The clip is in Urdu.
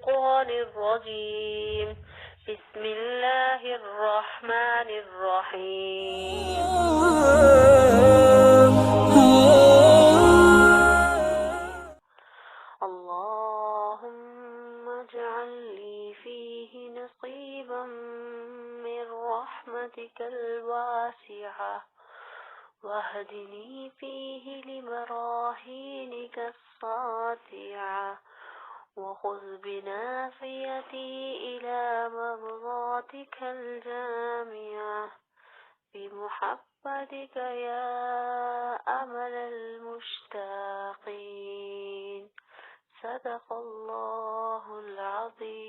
الشيطان الرجيم بسم الله الرحمن الرحيم اللهم اجعل لي فيه نصيبا من رحمتك الواسعة واهدني فيه لبراهينك الساطعة وخذ بناصيتي إلى مرضاتك الجامعة بمحبتك يا أمل المشتاقين صدق الله العظيم.